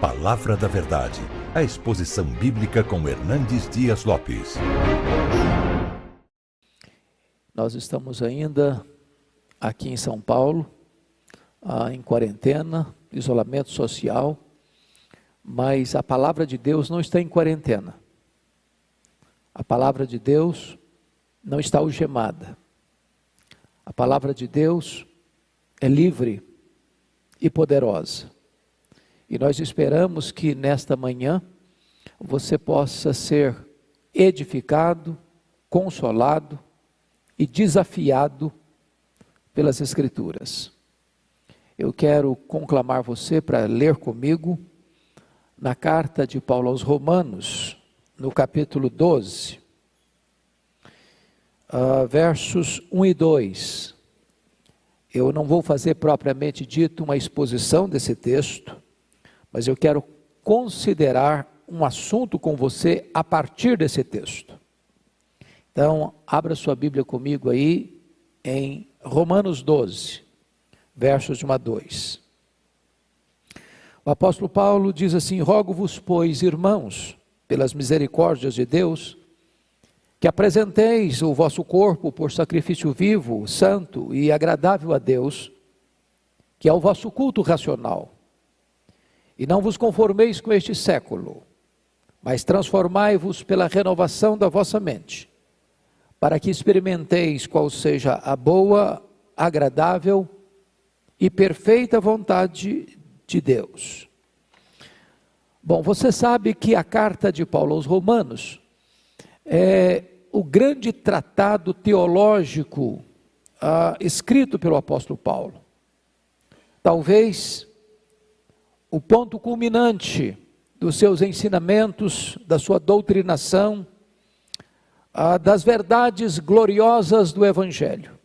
Palavra da Verdade, a exposição bíblica com Hernandes Dias Lopes. Nós estamos ainda aqui em São Paulo, em quarentena, isolamento social, mas a palavra de Deus não está em quarentena. A palavra de Deus não está algemada. A palavra de Deus é livre e poderosa. E nós esperamos que nesta manhã você possa ser edificado, consolado e desafiado pelas Escrituras. Eu quero conclamar você para ler comigo na carta de Paulo aos Romanos, no capítulo 12, versos 1 e 2. Eu não vou fazer propriamente dito uma exposição desse texto, mas eu quero considerar um assunto com você a partir desse texto. Então, abra sua Bíblia comigo aí em Romanos 12, versos de 1 a 2. O apóstolo Paulo diz assim: rogo-vos, pois, irmãos, pelas misericórdias de Deus, que apresenteis o vosso corpo por sacrifício vivo, santo e agradável a Deus, que é o vosso culto racional. E não vos conformeis com este século, mas transformai-vos pela renovação da vossa mente, para que experimenteis qual seja a boa, agradável e perfeita vontade de Deus. Bom, você sabe que a carta de Paulo aos Romanos é o grande tratado teológico escrito pelo apóstolo Paulo. Talvez o ponto culminante dos seus ensinamentos, da sua doutrinação, das verdades gloriosas do Evangelho.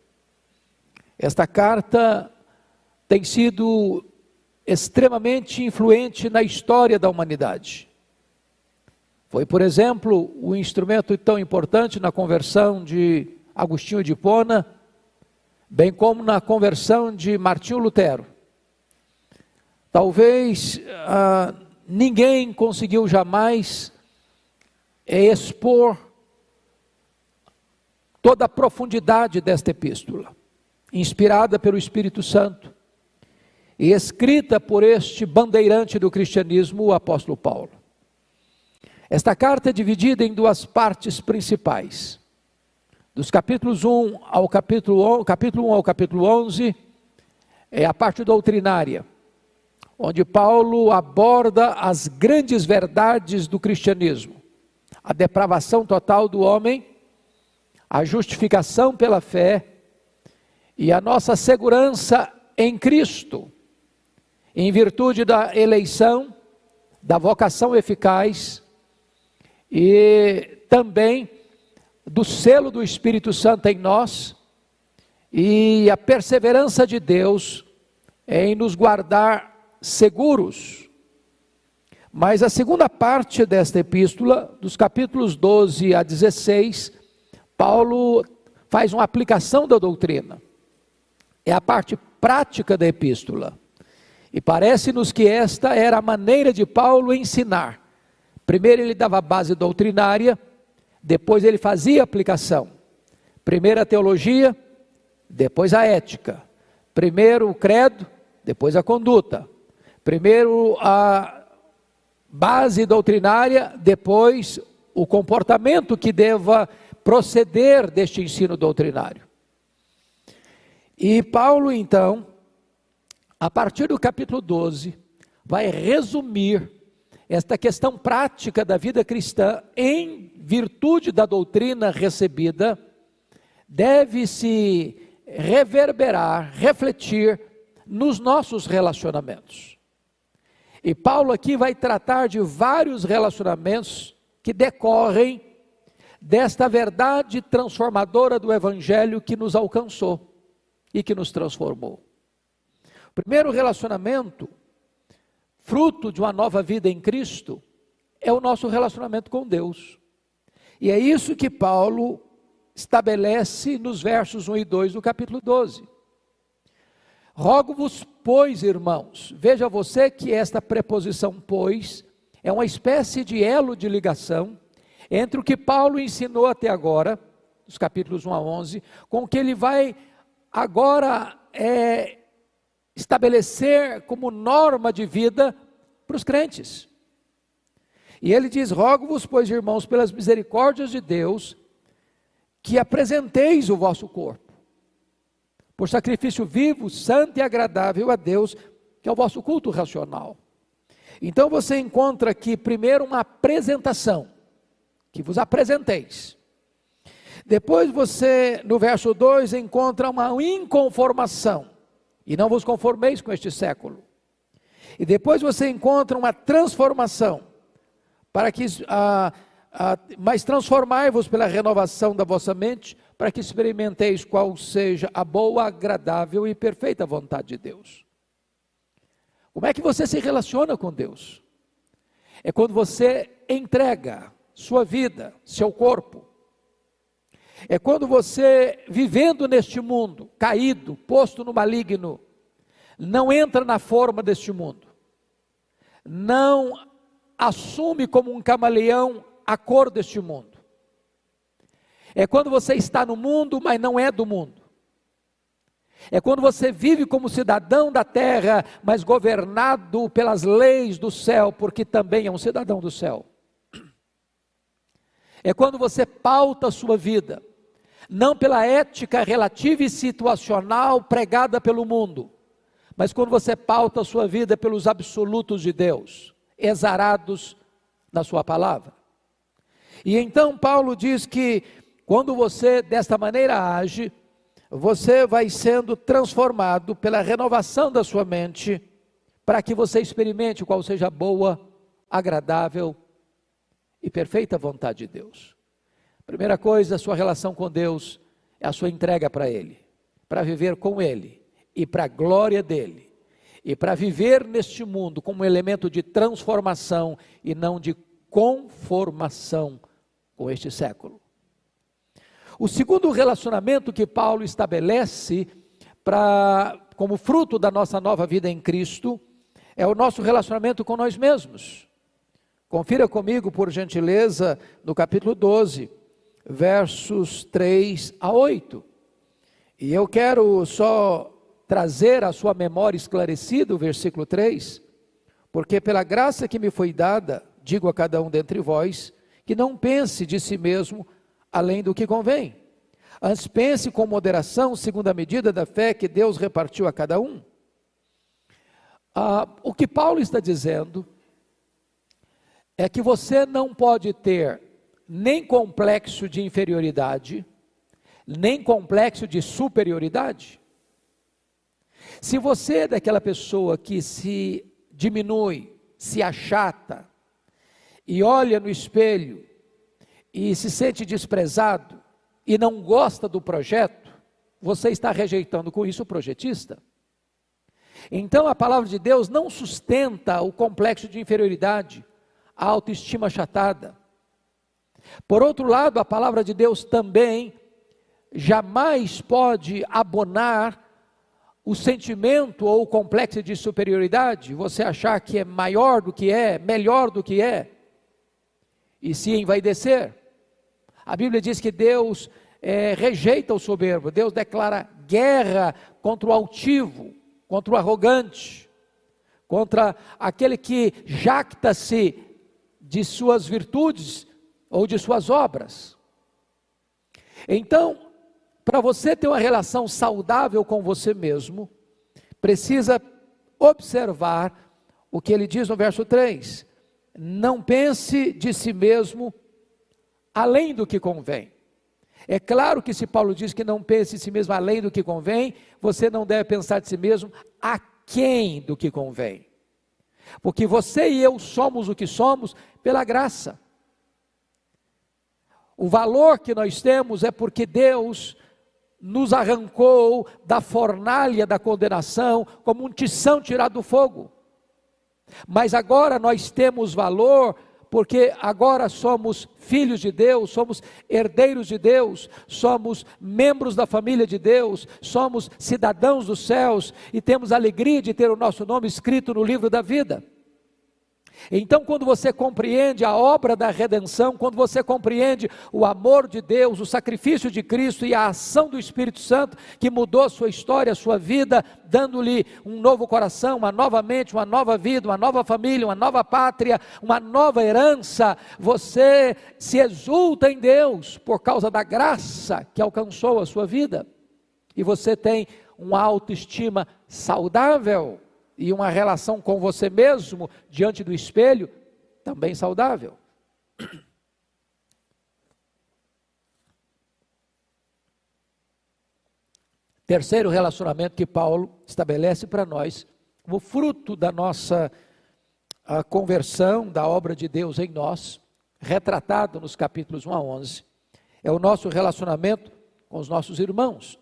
Esta carta tem sido extremamente influente na história da humanidade. Foi, por exemplo, um instrumento tão importante na conversão de Agostinho de Hipona, bem como na conversão de Martinho Lutero. Talvez ninguém conseguiu jamais expor toda a profundidade desta epístola, inspirada pelo Espírito Santo e escrita por este bandeirante do cristianismo, o apóstolo Paulo. Esta carta é dividida em duas partes principais. Dos capítulos 1 ao capítulo 11, é a parte doutrinária, onde Paulo aborda as grandes verdades do cristianismo: a depravação total do homem, a justificação pela fé e a nossa segurança em Cristo, em virtude da eleição, da vocação eficaz e também do selo do Espírito Santo em nós e a perseverança de Deus em nos guardar seguros. Mas a segunda parte desta epístola, dos capítulos 12 a 16, Paulo faz uma aplicação da doutrina. É a parte prática da epístola. E parece-nos que esta era a maneira de Paulo ensinar. Primeiro ele dava a base doutrinária, depois ele fazia a aplicação. Primeiro a teologia, depois a ética. Primeiro o credo, depois a conduta. Primeiro a base doutrinária, depois o comportamento que deva proceder deste ensino doutrinário. E Paulo, então, a partir do capítulo 12, vai resumir esta questão prática da vida cristã em virtude da doutrina recebida, deve se reverberar, refletir nos nossos relacionamentos. E Paulo aqui vai tratar de vários relacionamentos que decorrem desta verdade transformadora do Evangelho que nos alcançou e que nos transformou. O primeiro relacionamento, fruto de uma nova vida em Cristo, é o nosso relacionamento com Deus. E é isso que Paulo estabelece nos versos 1 e 2 do capítulo 12. Rogo-vos, pois, irmãos, veja você que esta preposição pois é uma espécie de elo de ligação entre o que Paulo ensinou até agora, dos capítulos 1 a 11, com o que ele vai agora estabelecer como norma de vida para os crentes. E ele diz: rogo-vos, pois, irmãos, pelas misericórdias de Deus, que apresenteis o vosso corpo por sacrifício vivo, santo e agradável a Deus, que é o vosso culto racional. Então você encontra aqui primeiro uma apresentação, que vos apresenteis. Depois você, no verso 2, encontra uma inconformação, e não vos conformeis com este século. E depois você encontra uma transformação, para que, mas transformai-vos pela renovação da vossa mente, para que experimenteis qual seja a boa, agradável e perfeita vontade de Deus. Como é que você se relaciona com Deus? É quando você entrega sua vida, seu corpo. É quando você, vivendo neste mundo, caído, posto no maligno, não entra na forma deste mundo, não assume como um camaleão a cor deste mundo. É quando você está no mundo, mas não é do mundo. É quando você vive como cidadão da terra, mas governado pelas leis do céu, porque também é um cidadão do céu. É quando você pauta a sua vida, não pela ética relativa e situacional pregada pelo mundo, mas quando você pauta a sua vida pelos absolutos de Deus, exarados na sua palavra. E então Paulo diz que quando você desta maneira age, você vai sendo transformado pela renovação da sua mente, para que você experimente qual seja a boa, agradável e perfeita vontade de Deus. Primeira coisa, a sua relação com Deus é a sua entrega para Ele, para viver com Ele e para a glória dEle, e para viver neste mundo como um elemento de transformação e não de conformação com este século. O segundo relacionamento que Paulo estabelece como fruto da nossa nova vida em Cristo é o nosso relacionamento com nós mesmos. Confira comigo, por gentileza, no capítulo 12, versos 3 a 8. E eu quero só trazer à sua memória esclarecida o versículo 3, porque pela graça que me foi dada, digo a cada um dentre vós, que não pense de si mesmo além do que convém. Antes pense com moderação, segundo a medida da fé que Deus repartiu a cada um. O que Paulo está dizendo é que você não pode ter nem complexo de inferioridade, nem complexo de superioridade. Se você é daquela pessoa que se diminui, se achata, e olha no espelho, e se sente desprezado, e não gosta do projeto, você está rejeitando com isso o projetista. Então a palavra de Deus não sustenta o complexo de inferioridade, a autoestima achatada. Por outro lado, a palavra de Deus também jamais pode abonar o sentimento ou o complexo de superioridade, você achar que é maior do que é, melhor do que é, e se envaidecer. A Bíblia diz que Deus rejeita o soberbo, Deus declara guerra contra o altivo, contra o arrogante, contra aquele que jacta-se de suas virtudes ou de suas obras. Então, para você ter uma relação saudável com você mesmo, precisa observar o que ele diz no verso 3. Não pense de si mesmo além do que convém. É claro que se Paulo diz que não pense de si mesmo além do que convém, você não deve pensar de si mesmo aquém do que convém. Porque você e eu somos o que somos pela graça. O valor que nós temos é porque Deus nos arrancou da fornalha da condenação, como um tição tirado do fogo. Mas agora nós temos valor porque agora somos filhos de Deus, somos herdeiros de Deus, somos membros da família de Deus, somos cidadãos dos céus e temos a alegria de ter o nosso nome escrito no livro da vida. Então, quando você compreende a obra da redenção, quando você compreende o amor de Deus, o sacrifício de Cristo e a ação do Espírito Santo, que mudou a sua história, a sua vida, dando-lhe um novo coração, uma nova mente, uma nova vida, uma nova família, uma nova pátria, uma nova herança, você se exulta em Deus, por causa da graça que alcançou a sua vida, e você tem uma autoestima saudável, e uma relação com você mesmo, diante do espelho, também saudável. Terceiro relacionamento que Paulo estabelece para nós, como fruto da nossa conversão, da obra de Deus em nós, retratado nos capítulos 1 a 11, é o nosso relacionamento com os nossos irmãos.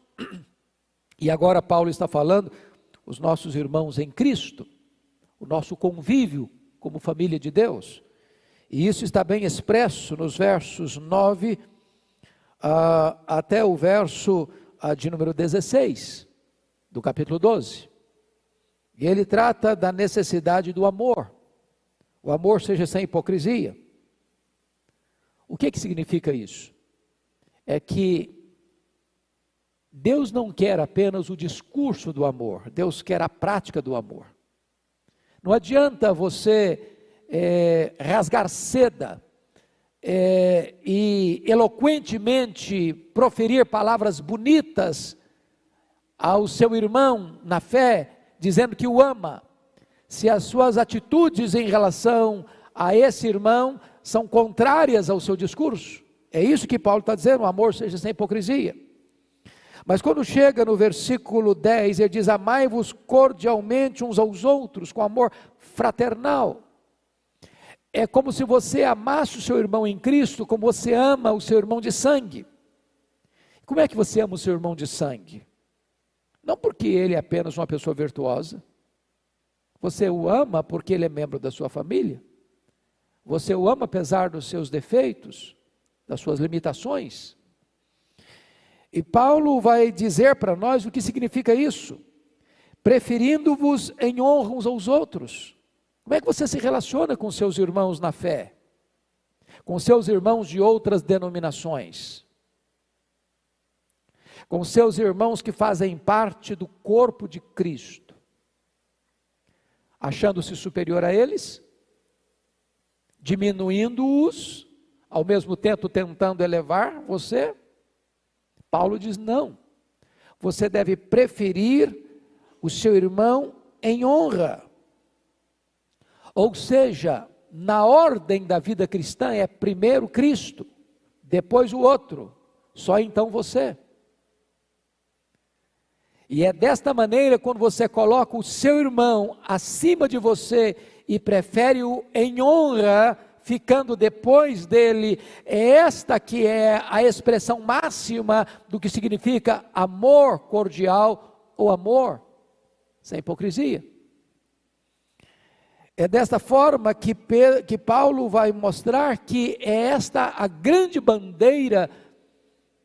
E agora Paulo está falando os nossos irmãos em Cristo, o nosso convívio como família de Deus, e isso está bem expresso nos versos 9 até o verso de número 16, do capítulo 12, e ele trata da necessidade do amor, o amor seja sem hipocrisia. O que significa isso? É que Deus não quer apenas o discurso do amor, Deus quer a prática do amor. Não adianta você rasgar seda e eloquentemente proferir palavras bonitas ao seu irmão na fé, dizendo que o ama, se as suas atitudes em relação a esse irmão são contrárias ao seu discurso. É isso que Paulo está dizendo, o amor seja sem hipocrisia. Mas quando chega no versículo 10, ele diz: amai-vos cordialmente uns aos outros, com amor fraternal. É como se você amasse o seu irmão em Cristo, como você ama o seu irmão de sangue. Como é que você ama o seu irmão de sangue? Não porque ele é apenas uma pessoa virtuosa. Você o ama porque ele é membro da sua família. Você o ama apesar dos seus defeitos, das suas limitações. E Paulo vai dizer para nós o que significa isso: preferindo-vos em honra uns aos outros. Como é que você se relaciona com seus irmãos na fé? Com seus irmãos de outras denominações? Com seus irmãos que fazem parte do corpo de Cristo? Achando-se superior a eles? Diminuindo-os, ao mesmo tempo tentando elevar você? Paulo diz: não, você deve preferir o seu irmão em honra. Ou seja, na ordem da vida cristã é primeiro Cristo, depois o outro, só então você. E é desta maneira, quando você coloca o seu irmão acima de você e prefere-o em honra, ficando depois dele, é esta que é a expressão máxima do que significa amor cordial ou amor sem hipocrisia. É desta forma que Paulo vai mostrar que é esta a grande bandeira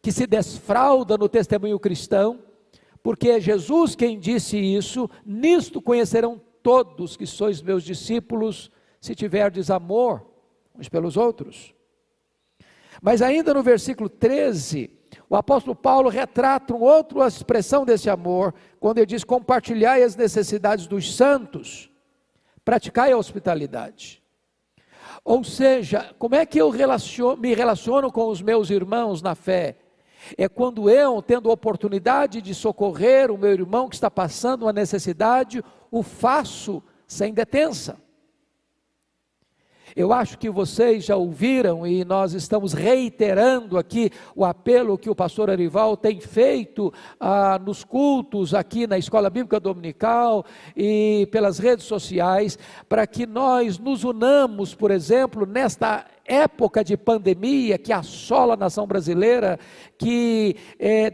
que se desfralda no testemunho cristão, porque é Jesus quem disse isso: nisto conhecerão todos que sois meus discípulos, se tiverdes amor uns pelos outros. Mas ainda no versículo 13, o apóstolo Paulo retrata uma outra expressão desse amor, quando ele diz: compartilhai as necessidades dos santos, praticai a hospitalidade. Ou seja, como é que eu me relaciono com os meus irmãos na fé? É quando eu, tendo a oportunidade de socorrer o meu irmão que está passando uma necessidade, o faço sem detença. Eu acho que vocês já ouviram, e nós estamos reiterando aqui o apelo que o pastor Arival tem feito nos cultos aqui na Escola Bíblica Dominical e pelas redes sociais, para que nós nos unamos, por exemplo, nesta época de pandemia que assola a nação brasileira, que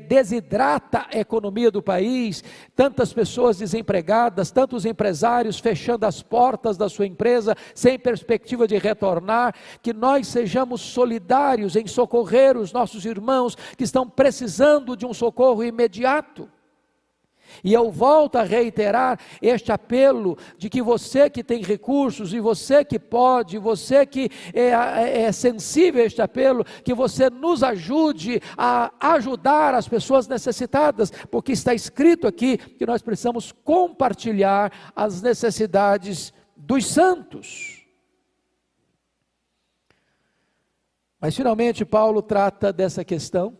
desidrata a economia do país, tantas pessoas desempregadas, tantos empresários fechando as portas da sua empresa, sem perspectiva de retornar, que nós sejamos solidários em socorrer os nossos irmãos que estão precisando de um socorro imediato. E eu volto a reiterar este apelo de que você que tem recursos, e você que pode, você que é sensível a este apelo, que você nos ajude a ajudar as pessoas necessitadas, porque está escrito aqui que nós precisamos compartilhar as necessidades dos santos. Mas finalmente Paulo trata dessa questão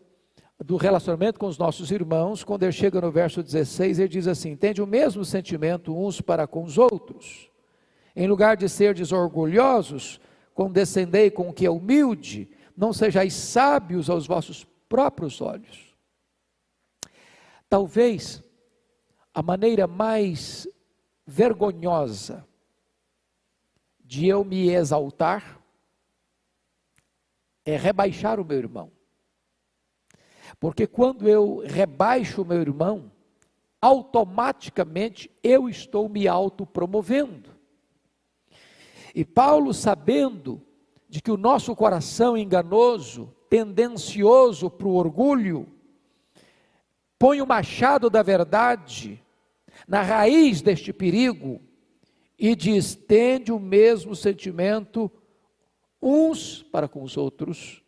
do relacionamento com os nossos irmãos, quando ele chega no verso 16, ele diz assim: tende o mesmo sentimento uns para com os outros, em lugar de serdes orgulhosos, condescendei com o que é humilde, não sejais sábios aos vossos próprios olhos. Talvez a maneira mais vergonhosa de eu me exaltar é rebaixar o meu irmão. Porque quando eu rebaixo o meu irmão, automaticamente eu estou me autopromovendo. E Paulo, sabendo de que o nosso coração enganoso, tendencioso para o orgulho, põe o machado da verdade na raiz deste perigo e diz: tende o mesmo sentimento uns para com os outros,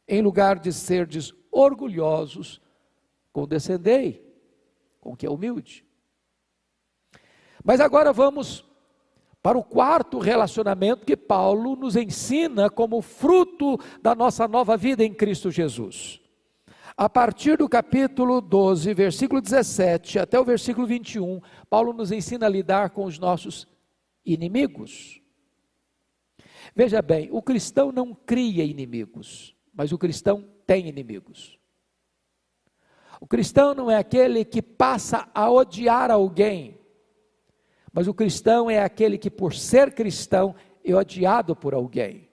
em lugar de serdes orgulhosos, condescendei com o que é humilde. Mas agora vamos para o quarto relacionamento que Paulo nos ensina como fruto da nossa nova vida em Cristo Jesus. A partir do capítulo 12, versículo 17 até o versículo 21, Paulo nos ensina a lidar com os nossos inimigos. Veja bem, o cristão não cria inimigos, mas o cristão tem inimigos. O cristão não é aquele que passa a odiar alguém, mas o cristão é aquele que, por ser cristão, é odiado por alguém.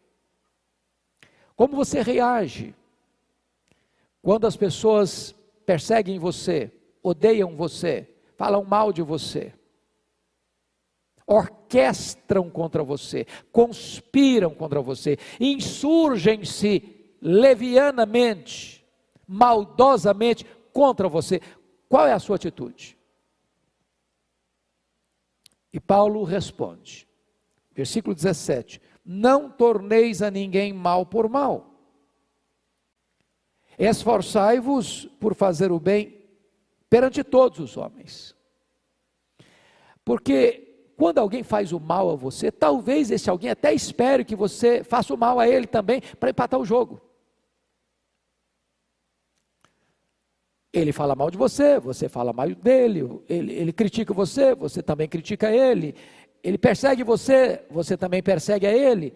Como você reage quando as pessoas perseguem você, odeiam você, falam mal de você, orquestram contra você, conspiram contra você, insurgem-se levianamente, maldosamente contra você? Qual é a sua atitude? E Paulo responde, versículo 17: não torneis a ninguém mal por mal, esforçai-vos por fazer o bem perante todos os homens. Porque quando alguém faz o mal a você, talvez esse alguém até espere que você faça o mal a ele também, para empatar o jogo. Ele fala mal de você, você fala mal dele, ele critica você, você também critica ele, ele persegue você, você também persegue a ele.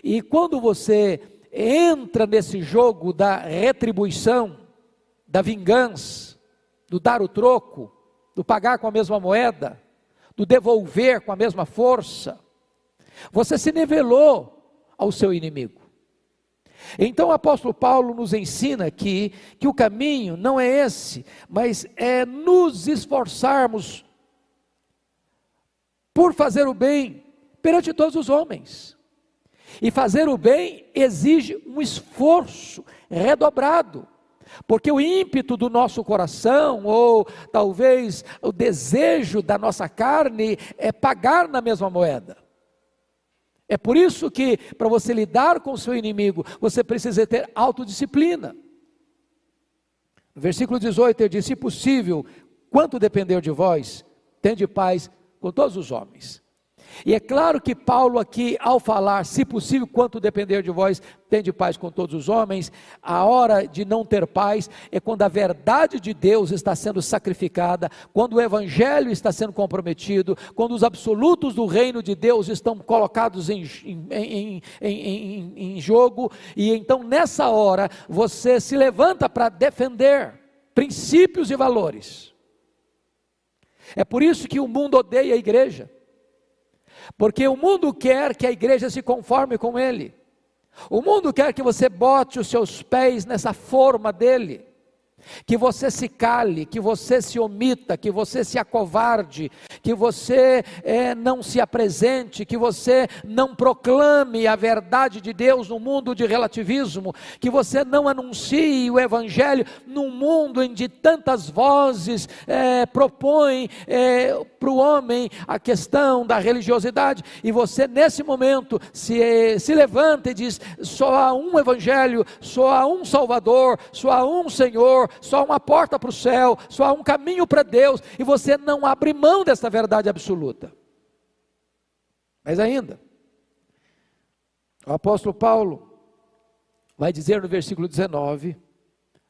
E quando você entra nesse jogo da retribuição, da vingança, do dar o troco, do pagar com a mesma moeda, do devolver com a mesma força, você se nivelou ao seu inimigo. Então o apóstolo Paulo nos ensina aqui que o caminho não é esse, mas é nos esforçarmos por fazer o bem perante todos os homens. E fazer o bem exige um esforço redobrado, porque o ímpeto do nosso coração, ou talvez o desejo da nossa carne, é pagar na mesma moeda. É por isso que, para você lidar com o seu inimigo, você precisa ter autodisciplina. No versículo 18 ele diz: se possível, quanto depender de vós, tende paz com todos os homens. E é claro que Paulo aqui, ao falar, se possível, quanto depender de vós, tende paz com todos os homens, a hora de não ter paz é quando a verdade de Deus está sendo sacrificada, quando o evangelho está sendo comprometido, quando os absolutos do reino de Deus estão colocados em jogo, e então nessa hora, você se levanta para defender princípios e valores. É por isso que o mundo odeia a igreja, porque o mundo quer que a igreja se conforme com ele. O mundo quer que você bote os seus pés nessa forma dele, que você se cale, que você se omita, que você se acovarde, que você não se apresente, que você não proclame a verdade de Deus no mundo de relativismo, que você não anuncie o Evangelho num mundo em que tantas vozes propõem para o homem a questão da religiosidade, e você nesse momento se levanta e diz: só há um Evangelho, só há um Salvador, só há um Senhor, só há uma porta para o céu, só há um caminho para Deus, e você não abre mão dessa verdade absoluta. Mas ainda, o apóstolo Paulo vai dizer no versículo 19: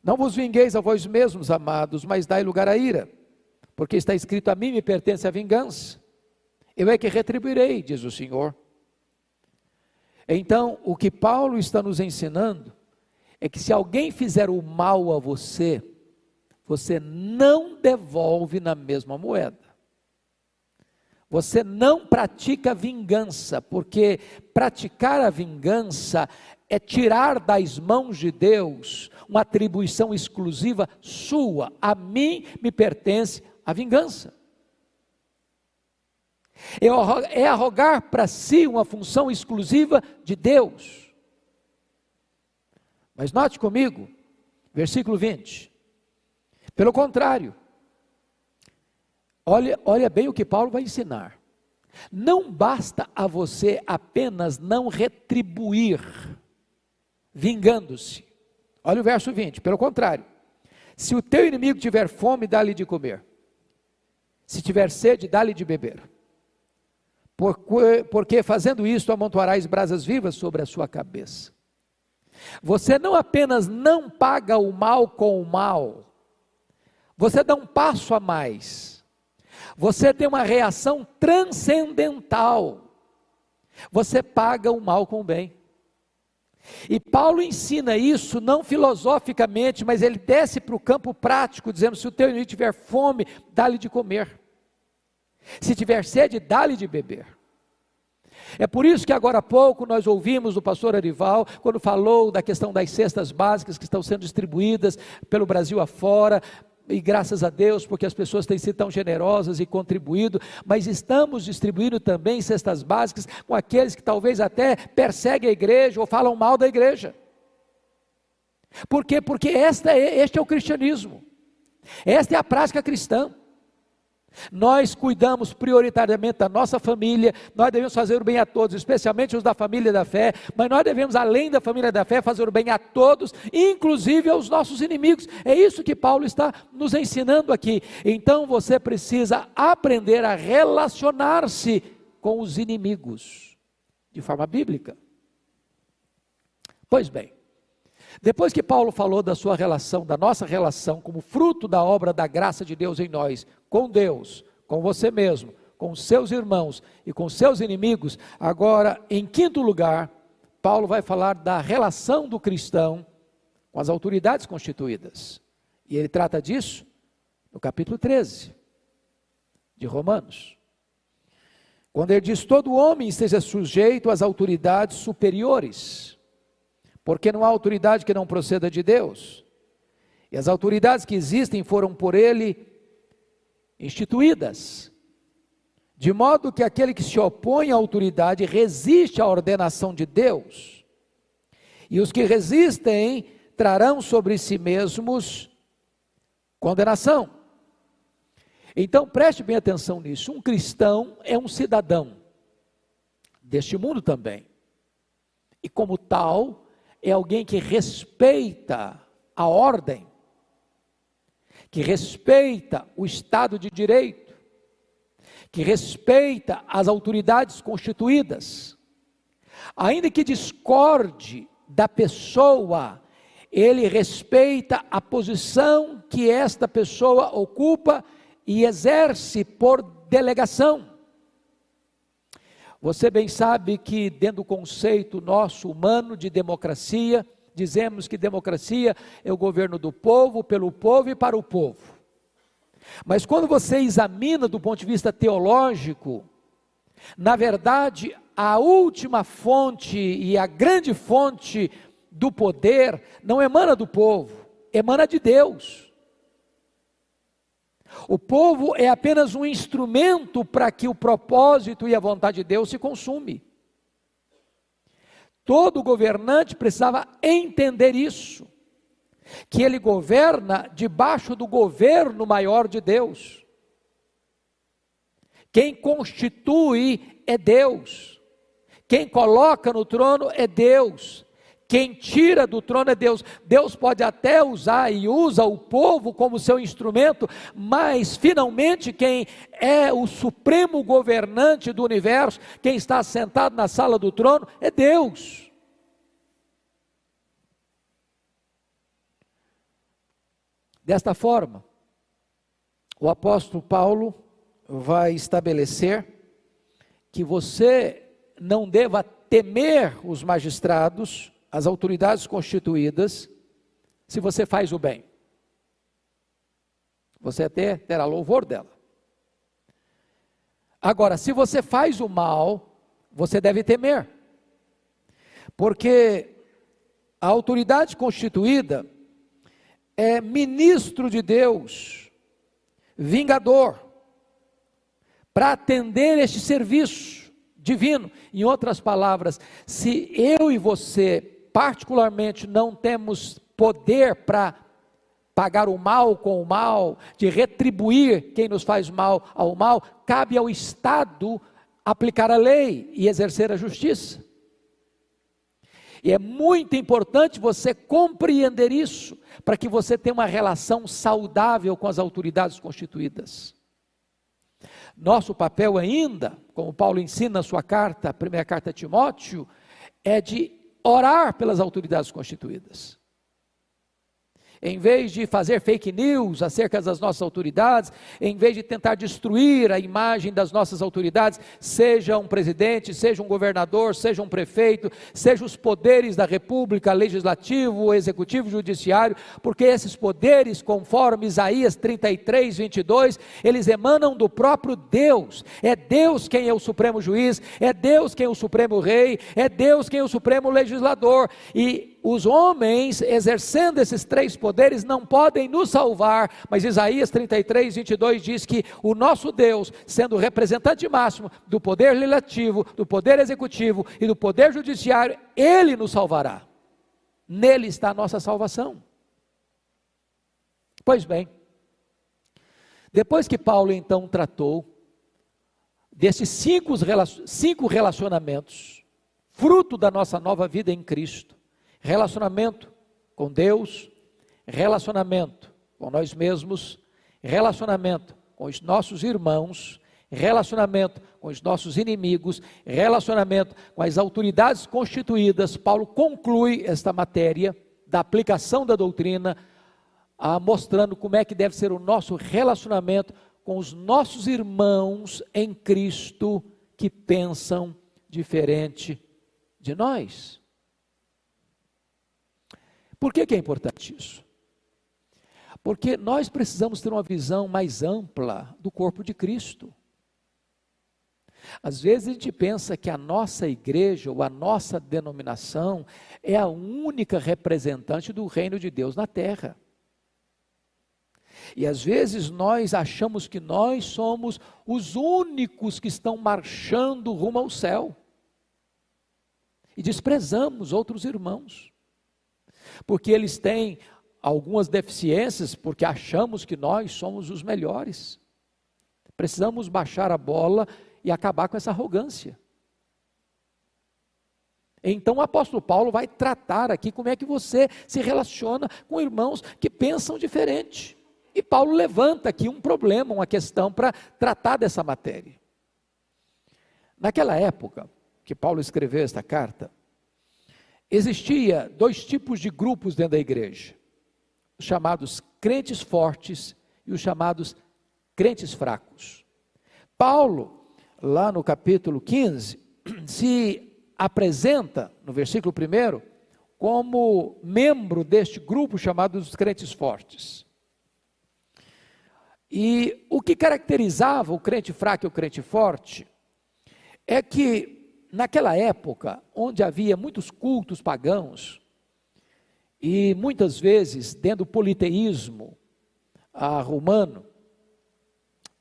não vos vingueis a vós mesmos, amados, mas dai lugar à ira, porque está escrito: a mim me pertence a vingança, eu é que retribuirei, diz o Senhor. Então, o que Paulo está nos ensinando é que se alguém fizer o mal a você, você não devolve na mesma moeda. Você não pratica vingança, porque praticar a vingança é tirar das mãos de Deus uma atribuição exclusiva sua. A mim me pertence a vingança. É arrogar para si uma função exclusiva de Deus. Mas note comigo, versículo 20. Pelo contrário, olha bem o que Paulo vai ensinar. Não basta a você apenas não retribuir, vingando-se. Olha o verso 20, pelo contrário. Se o teu inimigo tiver fome, dá-lhe de comer. Se tiver sede, dá-lhe de beber. Porque fazendo isto, amontoarás brasas vivas sobre a sua cabeça. Você não apenas não paga o mal com o mal, você dá um passo a mais, você tem uma reação transcendental, você paga o mal com o bem. E Paulo ensina isso não filosoficamente, mas ele desce para o campo prático, dizendo: se o teu inimigo tiver fome, dá-lhe de comer, se tiver sede, dá-lhe de beber. É por isso que agora há pouco nós ouvimos o pastor Arival, quando falou da questão das cestas básicas que estão sendo distribuídas pelo Brasil afora, e graças a Deus, porque as pessoas têm sido tão generosas e contribuído, mas estamos distribuindo também cestas básicas com aqueles que talvez até perseguem a igreja ou falam mal da igreja. Por quê? Porque este é o cristianismo, esta é a prática cristã. Nós cuidamos prioritariamente da nossa família, nós devemos fazer o bem a todos, especialmente os da família da fé, mas nós devemos, além da família da fé, fazer o bem a todos, inclusive aos nossos inimigos. É isso que Paulo está nos ensinando aqui. Então você precisa aprender a relacionar-se com os inimigos, de forma bíblica. Pois bem, depois que Paulo falou da sua relação, da nossa relação, como fruto da obra da graça de Deus em nós, com Deus, com você mesmo, com seus irmãos e com seus inimigos, agora, em quinto lugar, Paulo vai falar da relação do cristão com as autoridades constituídas. E ele trata disso no capítulo 13 de Romanos. Quando ele diz: todo homem esteja sujeito às autoridades superiores, porque não há autoridade que não proceda de Deus, e as autoridades que existem foram por ele instituídas, de modo que aquele que se opõe à autoridade resiste à ordenação de Deus, e os que resistem trarão sobre si mesmos condenação. Então preste bem atenção nisso. Um cristão é um cidadão deste mundo também, e como tal, é alguém que respeita a ordem, que respeita o Estado de Direito, que respeita as autoridades constituídas. Ainda que discorde da pessoa, ele respeita a posição que esta pessoa ocupa e exerce por delegação. Você bem sabe que dentro do conceito nosso humano de democracia, dizemos que democracia é o governo do povo, pelo povo e para o povo. Mas quando você examina do ponto de vista teológico, Na verdade, a última fonte e a grande fonte do poder não emana do povo, emana de Deus. O povo é apenas um instrumento para que o propósito e a vontade de Deus se consume. Todo governante precisava entender isso, que ele governa debaixo do governo maior de Deus. Quem constitui é Deus, quem coloca no trono é Deus, quem tira do trono é Deus. Deus pode até usar e usa o povo como seu instrumento, mas finalmente quem é o supremo governante do universo, quem está sentado na sala do trono é Deus. Desta forma, o apóstolo Paulo vai estabelecer que você não deva temer os magistrados, as autoridades constituídas, se você faz o bem. Você até terá louvor dela. Agora, se você faz o mal, você deve temer, porque a autoridade constituída é ministro de Deus, vingador, para atender este serviço divino. Em outras palavras, se eu e você, particularmente, não temos poder para pagar o mal com o mal, de retribuir quem nos faz mal ao mal, cabe ao Estado aplicar a lei e exercer a justiça. E é muito importante você compreender isso, para que você tenha uma relação saudável com as autoridades constituídas. Nosso papel ainda, como Paulo ensina na sua carta, a primeira carta a Timóteo, é de orar pelas autoridades constituídas. Em vez de fazer fake news acerca das nossas autoridades, em vez de tentar destruir a imagem das nossas autoridades, seja um presidente, seja um governador, seja um prefeito, seja os poderes da república, legislativo, executivo, judiciário, porque esses poderes, conforme Isaías 33, 22, eles emanam do próprio Deus. É Deus quem é o supremo juiz, é Deus quem é o supremo rei, é Deus quem é o supremo legislador, e os homens exercendo esses três poderes não podem nos salvar, mas Isaías 33, 22 diz que o nosso Deus, sendo o representante máximo do poder legislativo, do poder executivo e do poder judiciário, Ele nos salvará. Nele está a nossa salvação. Pois bem, depois que Paulo então tratou desses cinco relacionamentos, fruto da nossa nova vida em Cristo, relacionamento com Deus, relacionamento com nós mesmos, relacionamento com os nossos irmãos, relacionamento com os nossos inimigos, relacionamento com as autoridades constituídas. Paulo conclui esta matéria da aplicação da doutrina, mostrando como é que deve ser o nosso relacionamento com os nossos irmãos em Cristo que pensam diferente de nós. Por que é importante isso? Porque nós precisamos ter uma visão mais ampla do corpo de Cristo. Às vezes a gente pensa que a nossa igreja ou a nossa denominação é a única representante do reino de Deus na terra. E às vezes nós achamos que nós somos os únicos que estão marchando rumo ao céu. E desprezamos outros irmãos, porque eles têm algumas deficiências, porque achamos que nós somos os melhores. Precisamos baixar a bola e acabar com essa arrogância. Então o apóstolo Paulo vai tratar aqui como é que você se relaciona com irmãos que pensam diferente. E Paulo levanta aqui um problema, uma questão para tratar dessa matéria. Naquela época que Paulo escreveu esta carta, existia dois tipos de grupos dentro da igreja: os chamados crentes fortes e os chamados crentes fracos. Paulo, lá no capítulo 15, se apresenta, no versículo 1, como membro deste grupo chamado os crentes fortes. E o que caracterizava o crente fraco e o crente forte é que naquela época, onde havia muitos cultos pagãos, e muitas vezes dentro do politeísmo romano,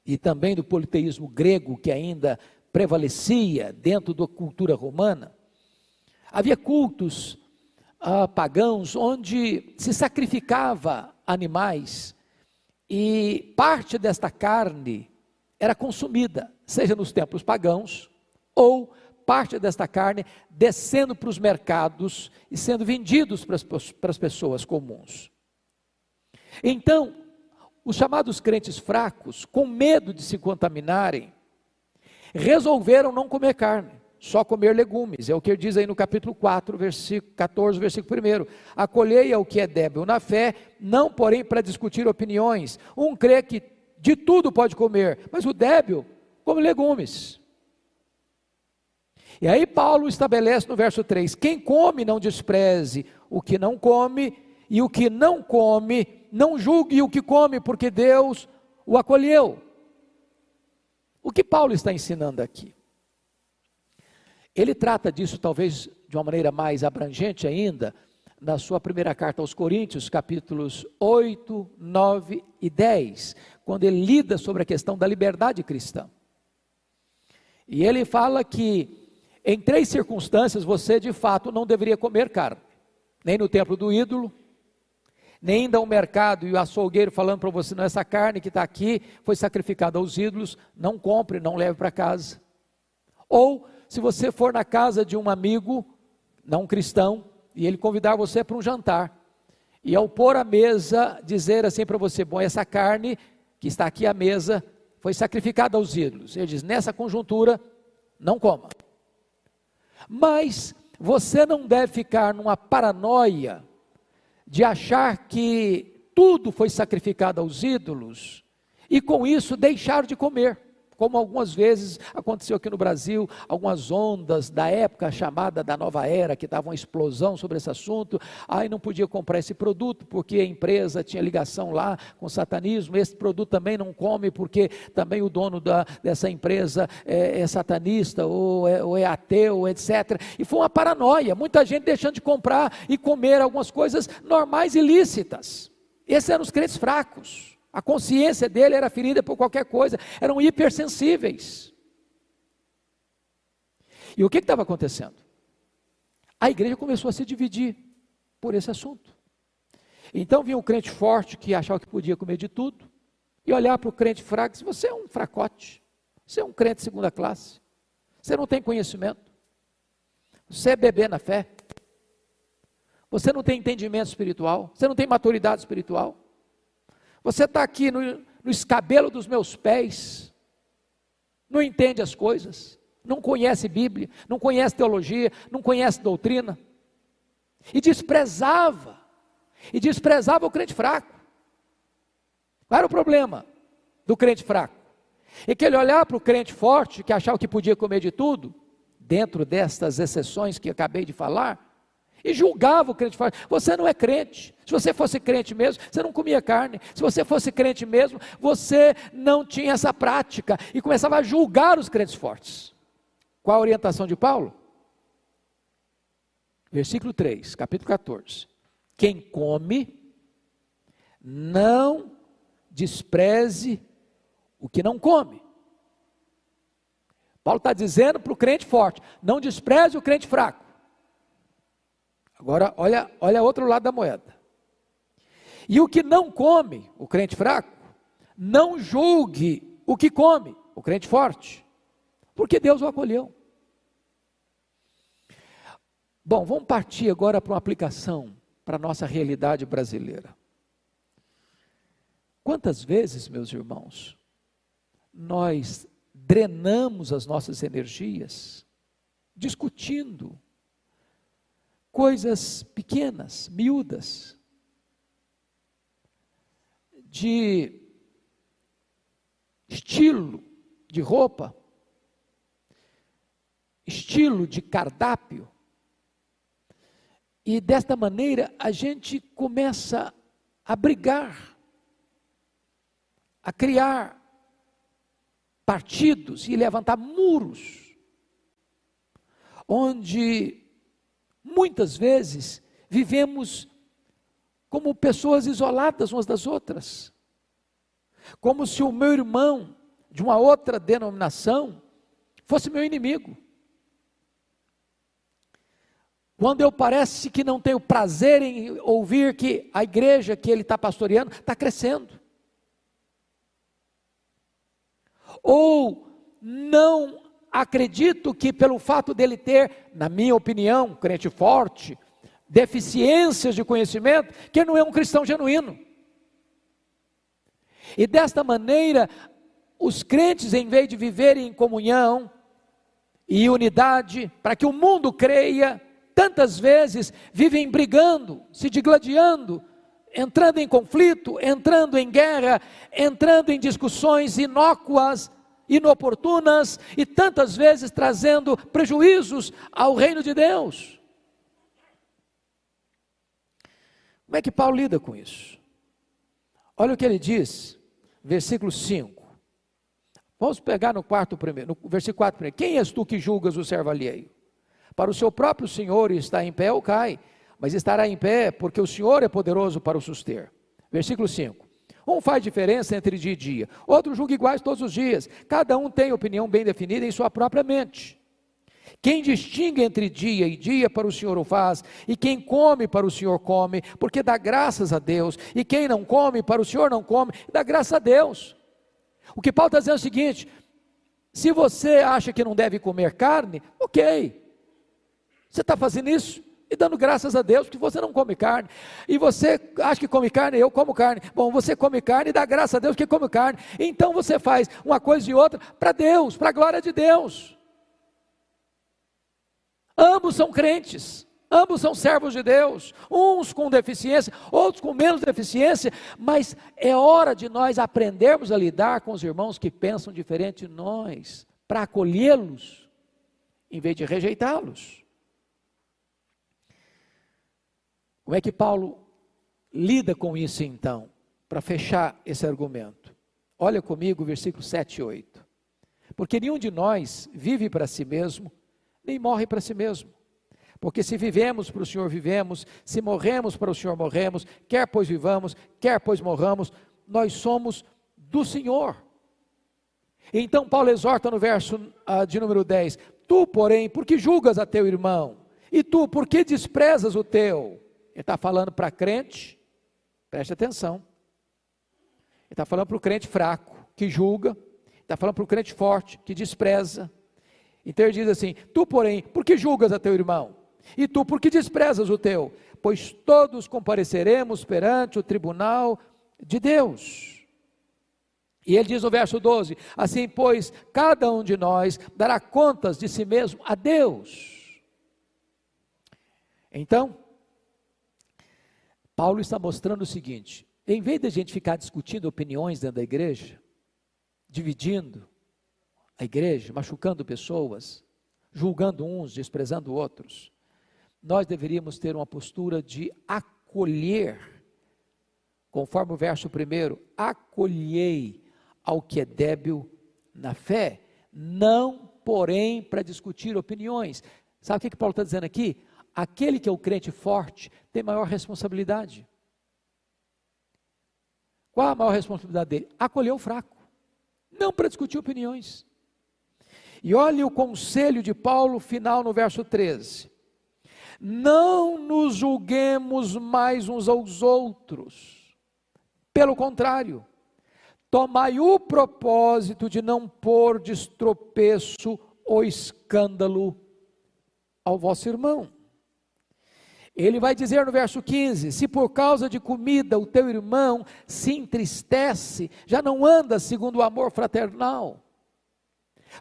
e também do politeísmo grego, que ainda prevalecia dentro da cultura romana, havia cultos pagãos onde se sacrificava animais e parte desta carne era consumida, seja nos templos pagãos ou parte desta carne descendo para os mercados e sendo vendidos para as pessoas comuns. Então, os chamados crentes fracos, com medo de se contaminarem, resolveram não comer carne, só comer legumes. É o que ele diz aí no capítulo 4, versículo 14, versículo 1. Acolhei ao que é débil na fé, não porém para discutir opiniões. Um crê que de tudo pode comer, mas o débil come legumes. E aí Paulo estabelece no verso 3, quem come não despreze o que não come, e o que não come não julgue o que come, porque Deus o acolheu. O que Paulo está ensinando aqui? Ele trata disso talvez de uma maneira mais abrangente ainda, na sua primeira carta aos Coríntios, capítulos 8, 9 e 10, quando ele lida sobre a questão da liberdade cristã. E ele fala que em 3 circunstâncias você de fato não deveria comer carne, nem no templo do ídolo, nem ainda ao mercado e o açougueiro falando para você, não, essa carne que está aqui foi sacrificada aos ídolos, não compre, não leve para casa. Ou se você for na casa de um amigo, não cristão, e ele convidar você para um jantar, e ao pôr a mesa, dizer assim para você, bom, essa carne que está aqui à mesa, foi sacrificada aos ídolos. Ele diz, nessa conjuntura, não coma. Mas você não deve ficar numa paranoia de achar que tudo foi sacrificado aos ídolos, e com isso deixar de comer, como algumas vezes aconteceu aqui no Brasil, algumas ondas da época chamada da nova era, que dava uma explosão sobre esse assunto, aí não podia comprar esse produto, porque a empresa tinha ligação lá com o satanismo, esse produto também não come, porque também o dono dessa empresa é satanista, ou é ateu, etc. E foi uma paranoia, muita gente deixando de comprar e comer algumas coisas normais e lícitas. Esses eram os crentes fracos. A consciência dele era ferida por qualquer coisa, eram hipersensíveis. E o que estava acontecendo? A igreja começou a se dividir por esse assunto. Então vinha um crente forte que achava que podia comer de tudo, e olhar para o crente fraco e dizer, você é um fracote, você é um crente de segunda classe, você não tem conhecimento, você é bebê na fé, você não tem entendimento espiritual, você não tem maturidade espiritual. Você está aqui no escabelo dos meus pés, não entende as coisas, não conhece Bíblia, não conhece teologia, não conhece doutrina, e desprezava o crente fraco. Qual era o problema do crente fraco? É que ele olhava para o crente forte, que achava que podia comer de tudo, dentro destas exceções que eu acabei de falar, e julgava o crente forte. Você não é crente. Se você fosse crente mesmo, você não comia carne. Se você fosse crente mesmo, você não tinha essa prática. E começava a julgar os crentes fortes. Qual a orientação de Paulo? Versículo 3, capítulo 14. Quem come, não despreze o que não come. Paulo está dizendo para o crente forte, não despreze o crente fraco. Agora, olha outro lado da moeda. E o que não come, o crente fraco, não julgue o que come, o crente forte, porque Deus o acolheu. Bom, vamos partir agora para uma aplicação para a nossa realidade brasileira. Quantas vezes, meus irmãos, nós drenamos as nossas energias discutindo coisas pequenas, miúdas, de estilo de roupa, estilo de cardápio, e desta maneira a gente começa a brigar, a criar partidos e levantar muros onde muitas vezes vivemos como pessoas isoladas umas das outras, como se o meu irmão de uma outra denominação fosse meu inimigo. Quando eu parece que não tenho prazer em ouvir que a igreja que ele está pastoreando está crescendo. Ou não acredito que pelo fato dele ter, na minha opinião, crente forte, deficiências de conhecimento, que ele não é um cristão genuíno. E desta maneira, os crentes, em vez de viverem em comunhão e unidade, para que o mundo creia, tantas vezes vivem brigando, se digladiando, entrando em conflito, entrando em guerra, entrando em discussões inócuas, inoportunas, e tantas vezes trazendo prejuízos ao reino de Deus. Como é que Paulo lida com isso? Olha o que ele diz, versículo 5. Vamos pegar no versículo 4 primeiro. Quem és tu que julgas o servo alheio? Para o seu próprio Senhor está em pé ou cai, mas estará em pé porque o Senhor é poderoso para o suster. Versículo 5. Um faz diferença entre dia e dia, outro julga iguais todos os dias. Cada um tem opinião bem definida em sua própria mente. Quem distingue entre dia e dia para o Senhor o faz, e quem come para o Senhor come, porque dá graças a Deus, e quem não come para o Senhor não come, dá graças a Deus. O que Paulo está dizendo é o seguinte: se você acha que não deve comer carne, ok, você está fazendo isso e dando graças a Deus, porque você não come carne, e você acha que come carne, eu como carne, bom, você come carne e dá graças a Deus que come carne, então você faz uma coisa e outra para Deus, para a glória de Deus. Ambos são crentes, ambos são servos de Deus, uns com deficiência, outros com menos deficiência, mas é hora de nós aprendermos a lidar com os irmãos que pensam diferente de nós, para acolhê-los, em vez de rejeitá-los. Como é que Paulo lida com isso então, para fechar esse argumento? Olha comigo o versículo 7 e 8. Porque nenhum de nós vive para si mesmo, nem morre para si mesmo. Porque se vivemos para o Senhor vivemos, se morremos para o Senhor morremos, quer pois vivamos, quer pois morramos, nós somos do Senhor. Então Paulo exorta no verso de número 10, tu porém, por que julgas a teu irmão? E tu, por que desprezas o teu? Ele está falando para crente, preste atenção, ele está falando para o crente fraco, que julga, está falando para o crente forte, que despreza. Então ele diz assim, tu porém, por que julgas a teu irmão? E tu, por que desprezas o teu? Pois todos compareceremos perante o tribunal de Deus. E ele diz no verso 12, assim pois, cada um de nós dará contas de si mesmo a Deus. Então, Paulo está mostrando o seguinte, em vez de a gente ficar discutindo opiniões dentro da igreja, dividindo a igreja, machucando pessoas, julgando uns, desprezando outros, nós deveríamos ter uma postura de acolher, conforme o verso 1, acolhei ao que é débil na fé, não porém para discutir opiniões. Sabe o que Paulo está dizendo aqui? Aquele que é o crente forte tem maior responsabilidade. Qual a maior responsabilidade dele? Acolher o fraco, não para discutir opiniões. E olhe o conselho de Paulo final no verso 13. Não nos julguemos mais uns aos outros. Pelo contrário, tomai o propósito de não pôr de tropeço ou escândalo ao vosso irmão. Ele vai dizer no verso 15, se por causa de comida o teu irmão se entristece, já não anda segundo o amor fraternal.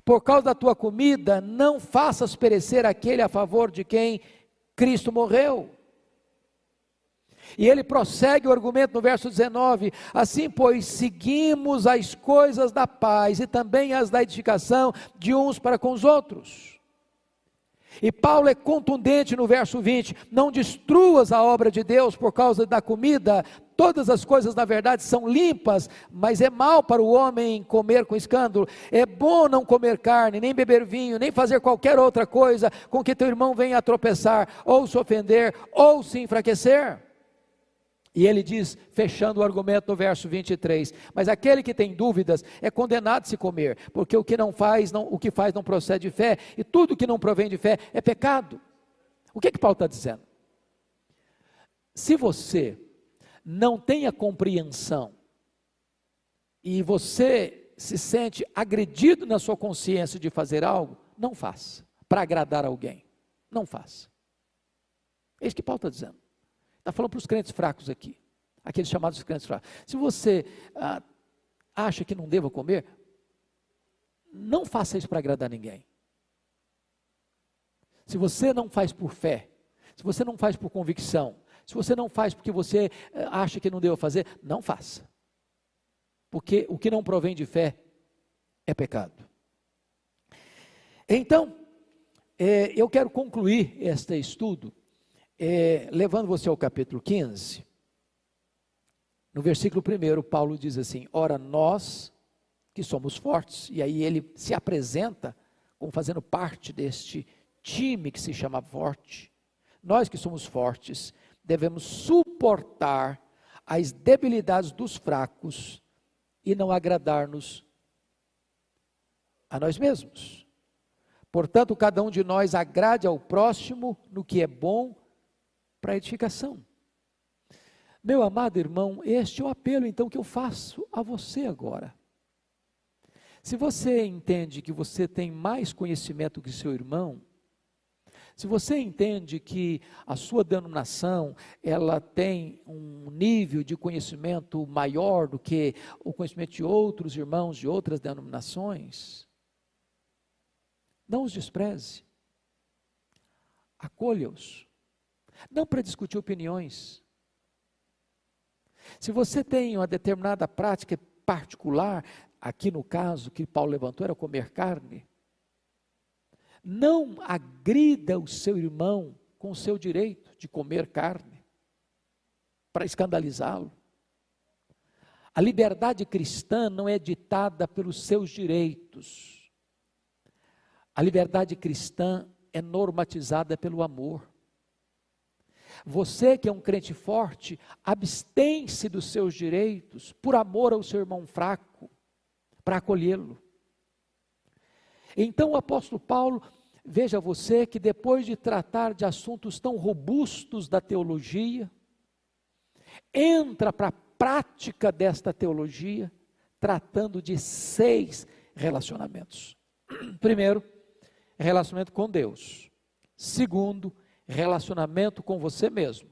Por causa da tua comida, não faças perecer aquele a favor de quem Cristo morreu. E ele prossegue o argumento no verso 19, assim pois seguimos as coisas da paz e também as da edificação de uns para com os outros. E Paulo é contundente no verso 20: não destruas a obra de Deus por causa da comida. Todas as coisas na verdade são limpas, mas é mal para o homem comer com escândalo. É bom não comer carne, nem beber vinho, nem fazer qualquer outra coisa com que teu irmão venha a tropeçar, ou se ofender, ou se enfraquecer. E ele diz, fechando o argumento no verso 23, mas aquele que tem dúvidas é condenado a se comer, porque o que faz não procede de fé, e tudo que não provém de fé é pecado. O que Paulo está dizendo? Se você não tem a compreensão, e você se sente agredido na sua consciência de fazer algo, não faça, para agradar alguém, não faça. É isso que Paulo está dizendo. Está falando para os crentes fracos aqui, aqueles chamados crentes fracos. Se você acha que não deva comer, não faça isso para agradar ninguém. Se você não faz por fé, se você não faz por convicção, se você não faz porque você acha que não deva fazer, não faça. Porque o que não provém de fé é pecado. Então, eu quero concluir este estudo levando você ao capítulo 15, no versículo 1, Paulo diz assim: ora nós que somos fortes, e aí ele se apresenta como fazendo parte deste time que se chama forte, nós que somos fortes, devemos suportar as debilidades dos fracos e não agradar-nos a nós mesmos. Portanto, cada um de nós agrade ao próximo no que é bom para edificação. Meu amado irmão, este é o apelo então que eu faço a você agora. Se você entende que você tem mais conhecimento que seu irmão, se você entende que a sua denominação, ela tem um nível de conhecimento maior do que o conhecimento de outros irmãos de outras denominações, não os despreze, acolha-os. Não para discutir opiniões. Se você tem uma determinada prática particular, aqui no caso que Paulo levantou era comer carne, não agrida o seu irmão com o seu direito de comer carne, para escandalizá-lo. A liberdade cristã não é ditada pelos seus direitos. A liberdade cristã é normatizada pelo amor. Você que é um crente forte, abstém-se dos seus direitos por amor ao seu irmão fraco, para acolhê-lo. Então o apóstolo Paulo, veja você que depois de tratar de assuntos tão robustos da teologia, entra para a prática desta teologia, tratando de 6 relacionamentos. Primeiro, relacionamento com Deus. Segundo, relacionamento com você mesmo.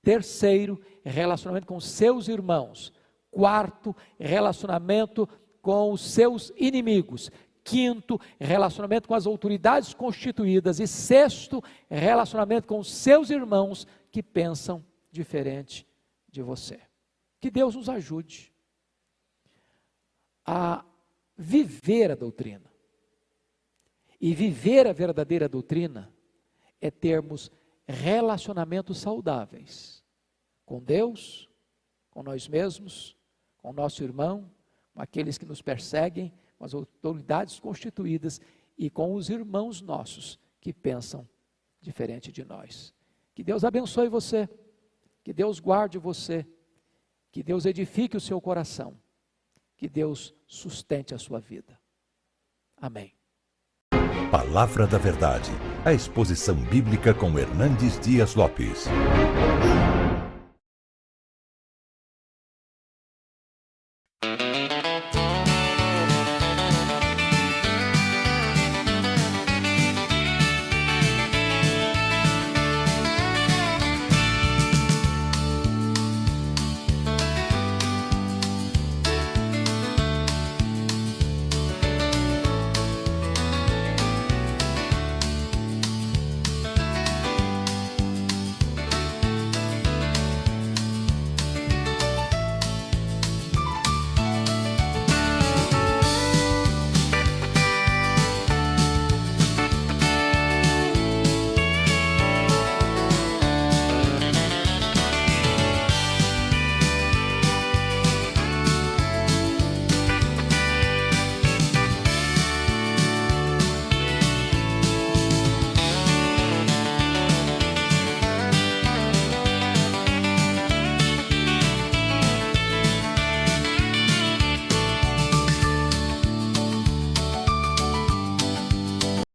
Terceiro, relacionamento com seus irmãos. Quarto, relacionamento com os seus inimigos. Quinto, relacionamento com as autoridades constituídas. E sexto, relacionamento com os seus irmãos que pensam diferente de você. Que Deus nos ajude a viver a doutrina. E viver a verdadeira doutrina é termos relacionamentos saudáveis com Deus, com nós mesmos, com o nosso irmão, com aqueles que nos perseguem, com as autoridades constituídas e com os irmãos nossos que pensam diferente de nós. Que Deus abençoe você, que Deus guarde você, que Deus edifique o seu coração, que Deus sustente a sua vida. Amém. Palavra da Verdade, a exposição bíblica com Hernandes Dias Lopes.